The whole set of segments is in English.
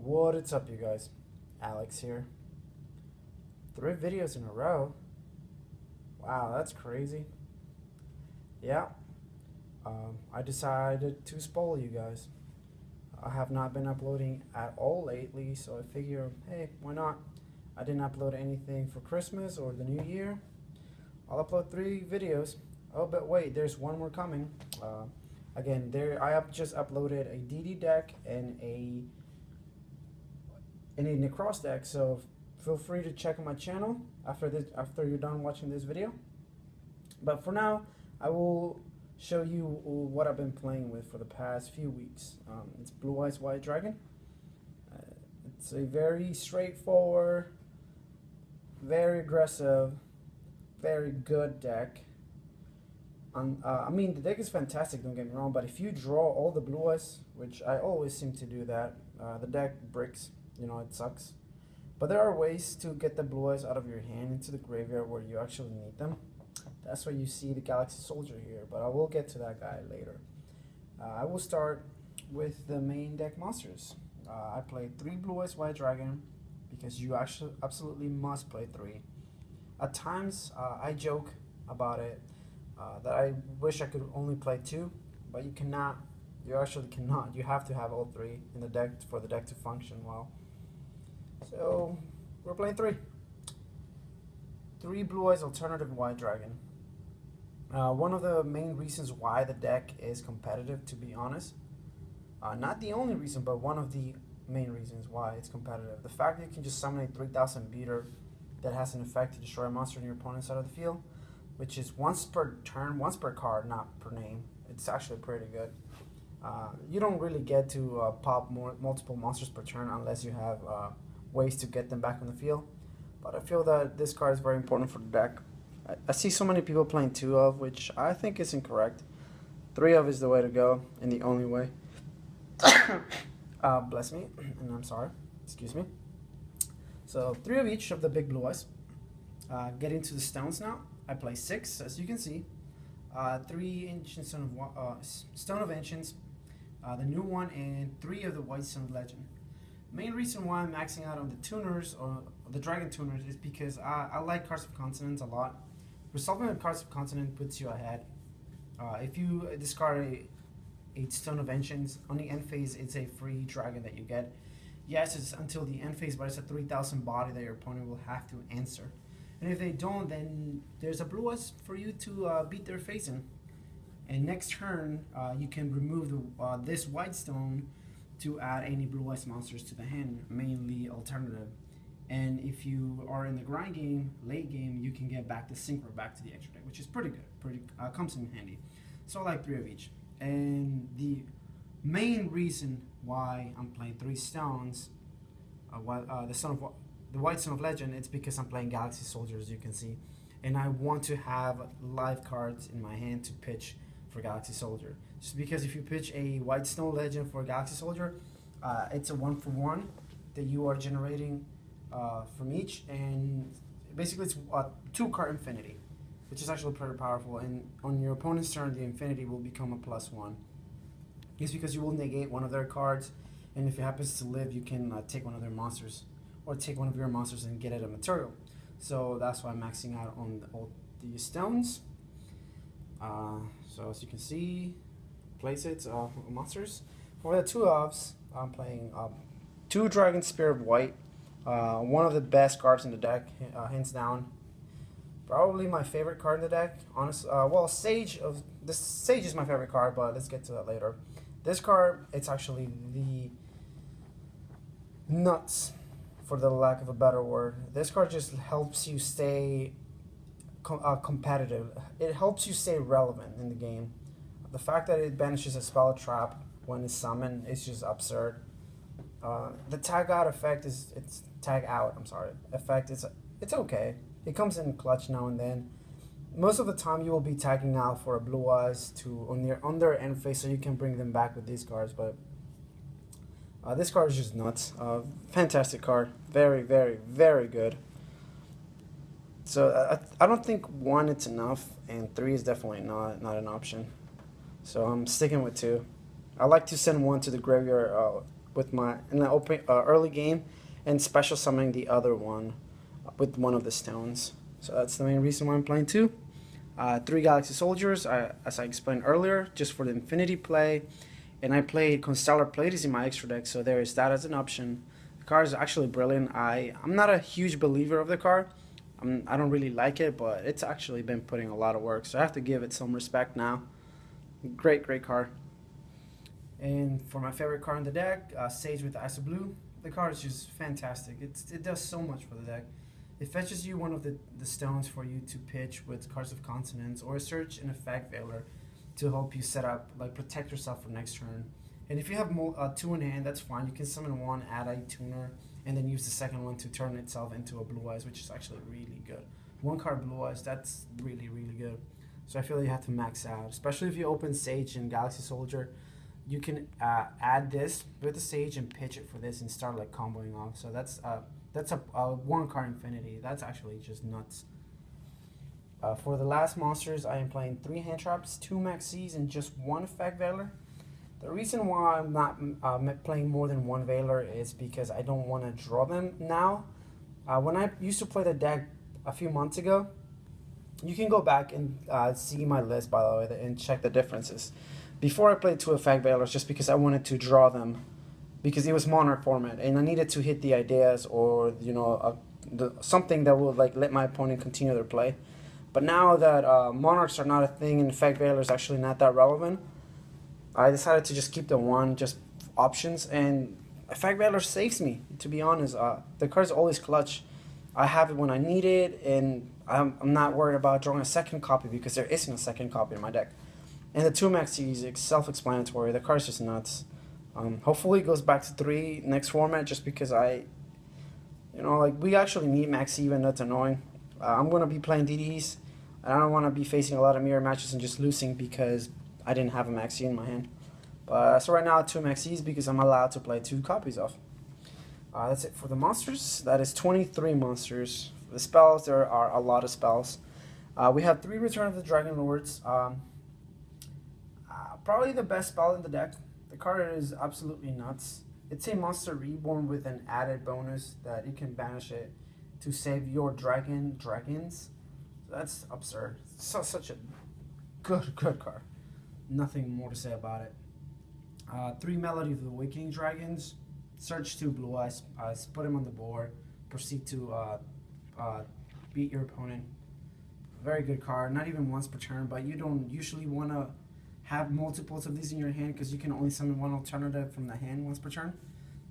What is up, you guys? Alex here. 3 videos in a row. Wow, that's crazy. Yeah, I decided to spoil you guys. I have not been uploading at all lately, so I figure, hey, why not? I didn't upload anything for Christmas or the New Year. I'll upload 3 videos. Oh, but wait, there's one more coming. Again, just uploaded a DD deck and a Necros deck, so feel free to check out my channel after you're done watching this video. But for now, I will show you what I've been playing with for the past few weeks. It's Blue Eyes White Dragon. It's a very straightforward, very aggressive, very good deck. I mean, the deck is fantastic, don't get me wrong, but if you draw all the blue eyes, which I always seem to do that, the deck bricks. It sucks. But there are ways to get the blue eyes out of your hand into the graveyard where you actually need them. That's why you see the Galaxy Soldier here, but I will get to that guy later. I will start with the main deck monsters. I played 3 Blue Eyes White Dragon because you actually absolutely must play 3. At times, I joke about it that I wish I could only play 2, but you cannot. You actually cannot. You have to have all 3 in the deck for the deck to function well. So we're playing 3. 3 Blue Eyes Alternative White Dragon. One of the main reasons why the deck is competitive, to be honest, not the only reason, but one of the main reasons why it's competitive. The fact that you can just summon a 3000 beater that has an effect to destroy a monster in your opponent's side of the field, which is once per turn, once per card, not per name. It's actually pretty good. You don't really get to pop multiple monsters per turn unless you have ways to get them back on the field. But I feel that this card is very important for the deck. I see so many people playing 2 of, which I think is incorrect. 3 of is the way to go, and the only way. Bless me, and I'm sorry. Excuse me. So 3 of each of the big blue eyes. Getting to the stones now. I play 6, as you can see. 3 Ancient Stone of Ancients, the new one, and 3 of the White Stone of Legend. Main reason why I'm maxing out on the tuners or the dragon tuners is because I like Cards of Continents a lot. Resolving with Cards of Continent puts you ahead. If you discard a Stone of Ancients, on the end phase it's a free dragon that you get. Yes, it's until the end phase, but it's a 3000 body that your opponent will have to answer. And if they don't, then there's a blue eyes for you to beat their face in. And next turn, you can remove this white stone to add any blue eyes monsters to the hand, mainly alternative. And if you are in the grind game, late game, you can get back the Synchro back to the extra deck, which is pretty good. Comes in handy. So I like 3 of each. And the main reason why I'm playing 3 stones, the White Stone of Legend, it's because I'm playing Galaxy Soldier, as you can see, and I want to have live cards in my hand to pitch for Galaxy Soldier. Just because if you pitch a White Stone Legend for Galaxy Soldier, it's a 1-for-1 that you are generating from each, and basically it's 2-card infinity, which is actually pretty powerful. And on your opponent's turn, the infinity will become a +1. It's because you will negate one of their cards, and if it happens to live, you can take one of their monsters, or take one of your monsters and get it a material. So that's why I'm maxing out on all the stones. So as you can see, playsets of monsters. For the 2 ofs, I'm playing 2 Dragon Spear of White. One of the best cards in the deck, hands down. Probably my favorite card in the deck. Well, Sage is my favorite card, but let's get to that later. This card, it's actually the nuts, for the lack of a better word. This card just helps you stay competitive. It helps you stay relevant in the game. The fact that it banishes a spell trap when it's summoned is just absurd. The tag out effect it's okay. It comes in clutch now and then. Most of the time you will be tagging out for a blue eyes on their end phase, so you can bring them back with these cards, but this card is just nuts. Fantastic card. Very, very, very good. So I don't think 1 it's enough, and 3 is definitely not an option. So I'm sticking with 2. I like to send 1 to the graveyard with my in the open early game, and special summoning the other one with one of the stones. So that's the main reason why I'm playing 2. 3 Galaxy Soldiers, as I explained earlier, just for the Infinity play. And I played Constellar Pleiades in my extra deck, so there is that as an option. The card is actually brilliant. I'm not a huge believer of the card. I don't really like it, but it's actually been putting a lot of work, so I have to give it some respect now. Great, great card. And for my favorite card in the deck, Sage with the Ice of Blue. The card is just fantastic. It does so much for the deck. It fetches you one of the stones for you to pitch with Cards of Consonance, or search an effect Veiler to help you set up, like protect yourself for next turn. And if you have 2 in hand, that's fine. You can summon 1, add a tuner, and then use the second one to turn itself into a Blue Eyes, which is actually really good. 1 card Blue Eyes, that's really, really good. So I feel you have to max out, especially if you open Sage and Galaxy Soldier. You can add this with the Sage and pitch it for this and start like comboing off. So that's a 1 card Infinity. That's actually just nuts. For the last monsters, I am playing 3 hand traps, 2 Maxis, and just 1 effect Veiler. The reason why I'm not playing more than 1 Veiler is because I don't want to draw them now. When I used to play the deck a few months ago, you can go back and see my list, by the way, and check the differences. Before I played 2 effect Veilers just because I wanted to draw them, because it was Monarch format, and I needed to hit the ideas or, you know, something that would like let my opponent continue their play. But now that Monarchs are not a thing and effect Veiler is actually not that relevant, I decided to just keep the 1 just options, and effect Veiler saves me, to be honest. The card's always clutch. I have it when I need it, and I'm not worried about drawing a second copy because there isn't a second copy in my deck. And the 2 Maxis, it's self-explanatory. The card's just nuts. Hopefully it goes back to 3 next format, just because we actually need Maxi, even though it's annoying. I'm going to be playing DDs, and I don't want to be facing a lot of mirror matches and just losing because I didn't have a Maxi in my hand. So right now 2 Maxis because I'm allowed to play 2 copies of. That's it for the monsters. That is 23 monsters. For the spells, there are a lot of spells. We have 3 Return of the Dragon Lords. Probably the best spell in the deck. The card is absolutely nuts. It's a monster reborn with an added bonus that you can banish it to save your dragons. That's absurd. Such a good card. Nothing more to say about it. 3 Melody of the Awakening Dragons. Search 2 Blue Eyes. Put him on the board. Proceed to beat your opponent. Very good card. Not even once per turn, but you don't usually want to have multiples of these in your hand because you can only summon 1 alternative from the hand once per turn.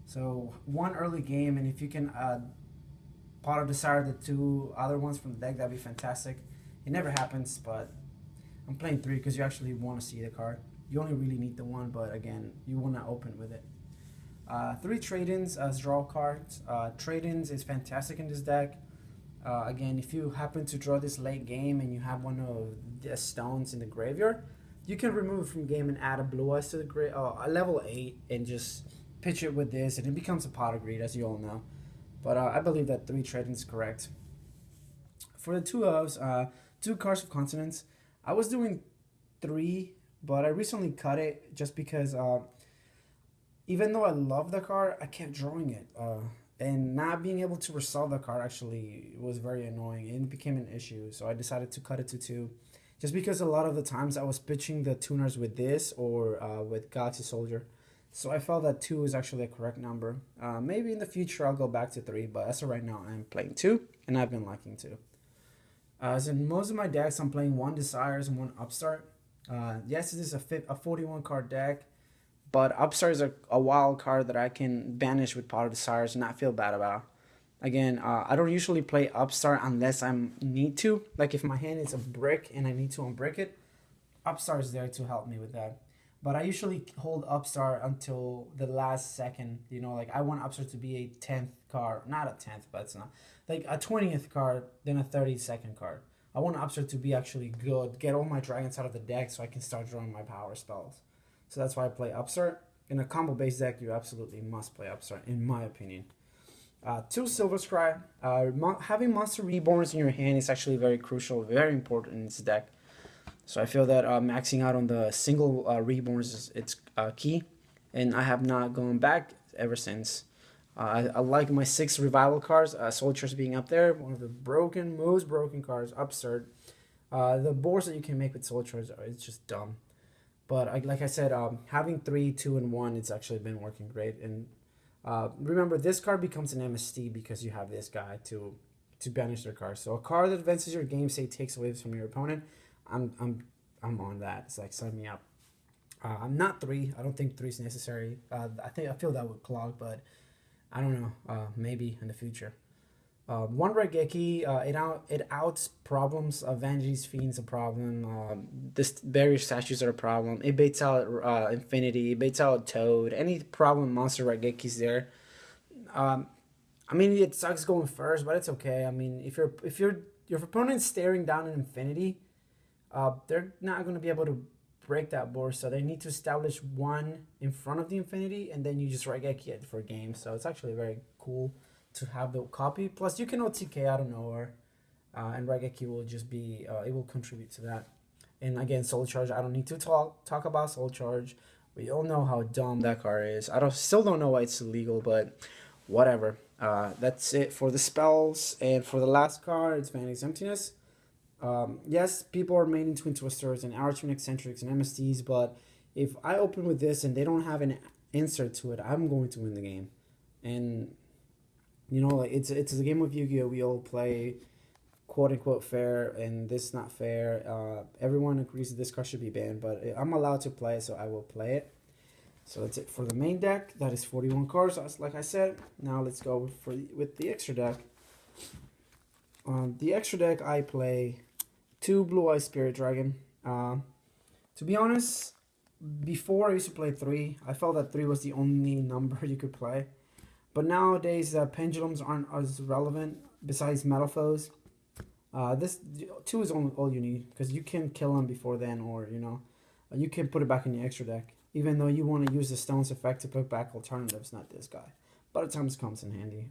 So 1 early game, and if you can Pot of Desire the 2 other ones from the deck, that'd be fantastic. It never happens, but I'm playing 3 because you actually want to see the card. You only really need the 1, but again, you want to open with it. 3 trade-ins as draw cards. Trade-ins is fantastic in this deck. Again, if you happen to draw this late game and you have one of the stones in the graveyard, you can remove it from game and add a Blue Eyes to the a level 8 and just pitch it with this, and it becomes a Pot of Greed, as you all know. But I believe that 3 trade-ins is correct. For the 2 ofs, 2 Cards of Consonance. I was doing 3, but I recently cut it just because even though I love the card, I kept drawing it. And not being able to resolve the card actually was very annoying, and it became an issue. So I decided to cut it to 2. Just because a lot of the times I was pitching the tuners with this or with Galaxy Soldier. So I felt that 2 is actually a correct number. Maybe in the future I'll go back to 3, but as of right now I'm playing 2, and I've been liking 2. As in most of my decks, I'm playing 1 Desires and 1 Upstart. Yes, it is a 41 card deck, but Upstart is a wild card that I can banish with Pot of Desires and not feel bad about. Again, I don't usually play Upstart unless I need to. Like if my hand is a brick and I need to unbrick it, Upstart is there to help me with that. But I usually hold Upstart until the last second. You know, like I want Upstart to be a 10th card. Not a 10th, but it's not. Like a 20th card, then a 32nd card. I want Upstart to be actually good. Get all my dragons out of the deck so I can start drawing my power spells. So that's why I play Upstart. In a combo-based deck, you absolutely must play Upstart, in my opinion. 2 Silver Scry. Having Monster Reborns in your hand is actually very crucial, very important in this deck. So I feel that maxing out on the single Reborns is key. And I have not gone back ever since. I like my 6 revival cards, Soul Charge being up there, one of the most broken cards, absurd. The boards that you can make with Soul Charge, it's just dumb. But like I said, having 3, 2, and 1, it's actually been working great. And remember, this card becomes an MST because you have this guy to banish their card. So a card that advances your game, say takes away from your opponent, I'm on that. It's like, sign me up. I'm not 3. I don't think 3 is necessary. I feel that would clog, but I don't know. Maybe in the future. One Raigeki, it outs problems. Vanji's Fiend's a problem. This barrier statues are a problem. It baits out Infinity. It baits out Toad. Any problem monster Raigeki's there. I mean, it sucks going first, but it's okay. I mean, if your opponent's staring down an Infinity, they're not going to be able to break that board. So they need to establish one in front of the Infinity, and then you just Raigeki it for game. So it's actually very cool to have the copy. Plus, you can OTK out of nowhere, and Raigeki will just be it will contribute to that. And again, Soul Charge. I don't need to talk about Soul Charge. We all know how dumb that card is. Still don't know why it's illegal, but whatever. That's it for the spells. And for the last card, it's Vanity's Emptiness. Yes, people are made into Twisters and Archon Eccentrics and MSTs, but if I open with this and they don't have an insert to it, I'm going to win the game. And you know, like it's a game of Yu-Gi-Oh! We all play quote unquote fair, and this is not fair. Everyone agrees that this card should be banned, but I'm allowed to play it, so I will play it. So that's it for the main deck. That is 41 cards, like I said. Now let's go with the extra deck. The extra deck, I play 2 Blue Eye Spirit Dragon. To be honest, before I used to play 3. I felt that 3 was the only number you could play. But nowadays, pendulums aren't as relevant besides Metal Foes. This 2 is all you need, because you can kill them before then, or you can put it back in the extra deck. Even though you want to use the Stones effect to put back alternatives, not this guy. But at times comes in handy,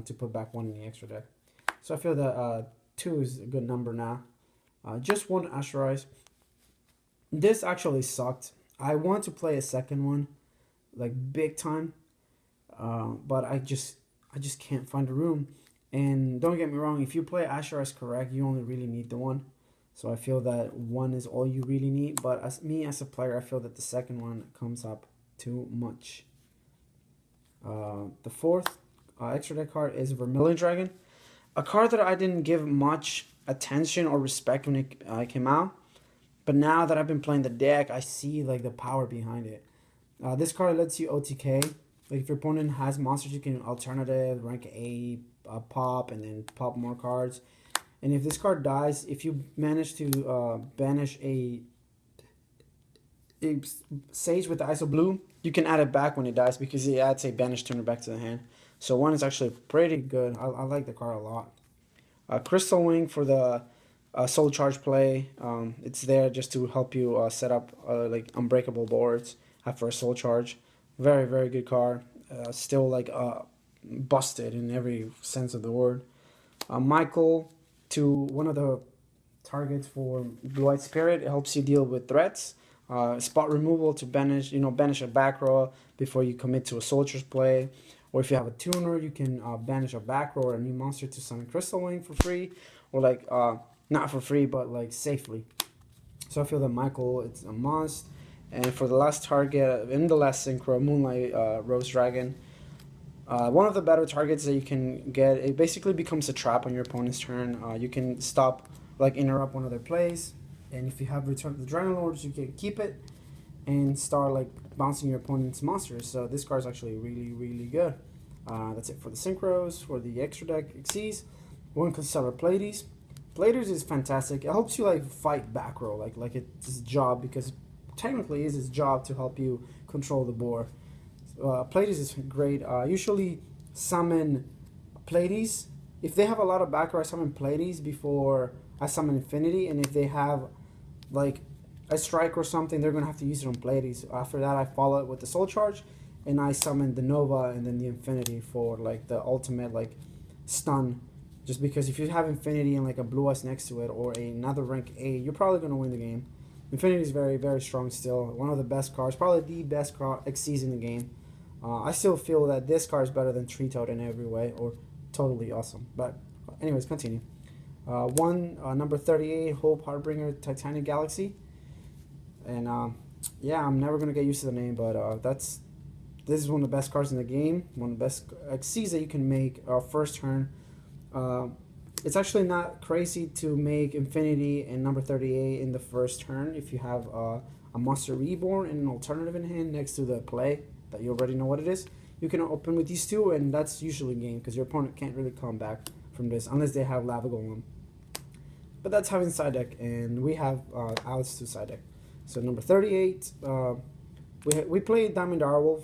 to put back 1 in the extra deck. So I feel that 2 is a good number now. Just 1 Asherize. This actually sucked. I want to play a second one, like big time. But I just can't find a room. And don't get me wrong, if you play Asherize correct, you only really need the 1. So I feel that 1 is all you really need. But as a player, I feel that the second one comes up too much. The 4th extra deck card is Vermilion Dragon. A card that I didn't give much attention or respect when it came out. But now that I've been playing the deck, I see like the power behind it. This card lets you OTK. Like if your opponent has monsters, you can alternative, rank A, pop, and then pop more cards. And if this card dies, if you manage to banish a Sage with the Iso Blue, you can add it back when it dies, because it adds a banished tuner back to the hand. So 1 is actually pretty good. I like the card a lot. Crystal Wing for the Soul Charge play. It's there just to help you set up like unbreakable boards after a Soul Charge. Very, very good card. Still like busted in every sense of the word. Michael, to one of the targets for Blue Eyed Spirit. It helps you deal with threats. Spot removal to banish a back row before you commit to a Soldier's play. Or if you have a tuner, you can banish a back row or a new monster to summon Crystal Wing for free. Or like, not for free, but like safely. So I feel that Michael, it's a must. And for the last target, in the last synchro, Moonlight Rose Dragon. One of the better targets that you can get, it basically becomes a trap on your opponent's turn. You can stop, like interrupt one of their plays. And if you have Return of the Dragon Lords, you can keep it and start like bouncing your opponent's monsters. So this card is actually really, really good. That's it for the synchros. For the extra deck Xyz, 1 Constellar Pleiades. Pleiades is fantastic. It helps you like fight back row, like it's his job, because technically it's his job to help you control the board. Pleiades is great. Usually summon Pleiades. If they have a lot of back row, I summon Pleiades before I summon Infinity, and if they have like a strike or something, they're gonna have to use it on Pleiades. After that, I follow it with the Soul Charge, and I summon the Nova and then the Infinity for like the ultimate like stun. Just because if you have Infinity and like a Blue Eyes next to it, or another rank A, you're probably gonna win the game. Infinity is very, very strong still. One of the best cards, probably the best card Xyz in the game. I still feel that this card is better than Tree Toad in every way, or totally awesome. But anyways, continue. Number 38, Hope Harbinger Titanic Galaxy. And yeah, I'm never gonna get used to the name, but this is one of the best cards in the game. One of the best Xyz that you can make first turn. It's actually not crazy to make Infinity and number 38 in the first turn if you have a Monster Reborn and an alternative in hand next to the play that you already know what it is. You can open with these two, and that's usually game because your opponent can't really come back from this unless they have Lava Golem. But that's having side deck, and we have outs to side deck. So number 38, we played Diamond Direwolf,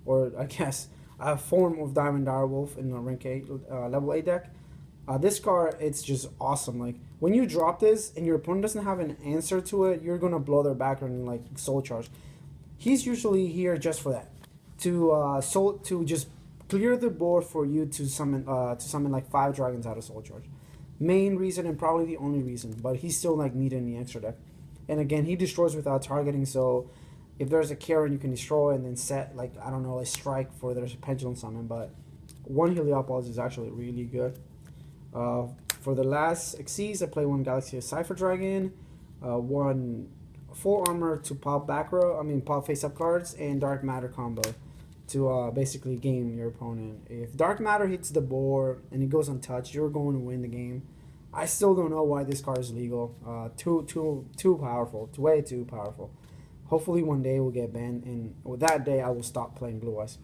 or I guess a form of Diamond Direwolf in the rank 8 level 8 deck. This card, it's just awesome. Like when you drop this and your opponent doesn't have an answer to it, you're gonna blow their background and like Soul Charge. He's usually here just for that, to just clear the board for you to summon like 5 dragons out of Soul Charge. Main reason and probably the only reason, but he's still like needed in the extra deck. And again, he destroys without targeting, so if there's a Karen, you can destroy and then set like, I don't know, a strike for there's a pendulum summon. But one Heliopolis is actually really good. For the last Xyz, I play one Galaxy of Cypher Dragon, one full armor to pop pop face up cards, and Dark Matter combo to basically game your opponent. If Dark Matter hits the board and it goes untouched, you're going to win the game. I still don't know why this card is legal. Too powerful. Way too powerful. Hopefully one day we'll get banned, and with that day I will stop playing Blue Eyes.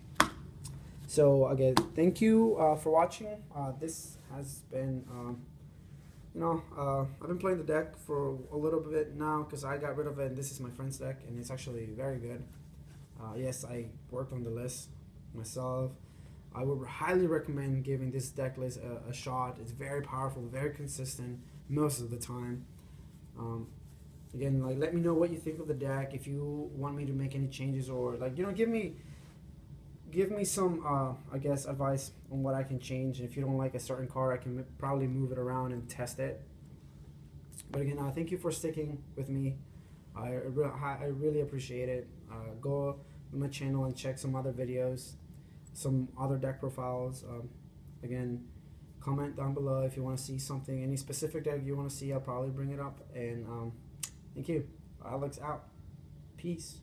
So again, thank you for watching. This has been, I've been playing the deck for a little bit now because I got rid of it. And this is my friend's deck, and it's actually very good. Yes, I worked on the list myself. I would highly recommend giving this deck list a shot. It's very powerful, very consistent most of the time. Again, like, let me know what you think of the deck. If you want me to make any changes, or like, give me some I guess advice on what I can change. And if you don't like a certain card, I can probably move it around and test it. But again, thank you for sticking with me. I really appreciate it. Go to my channel and check some other videos, some other deck profiles. Again, comment down below if you want to see something, any specific deck you want to see. I'll probably bring it up. And thank you. Alex out. Peace.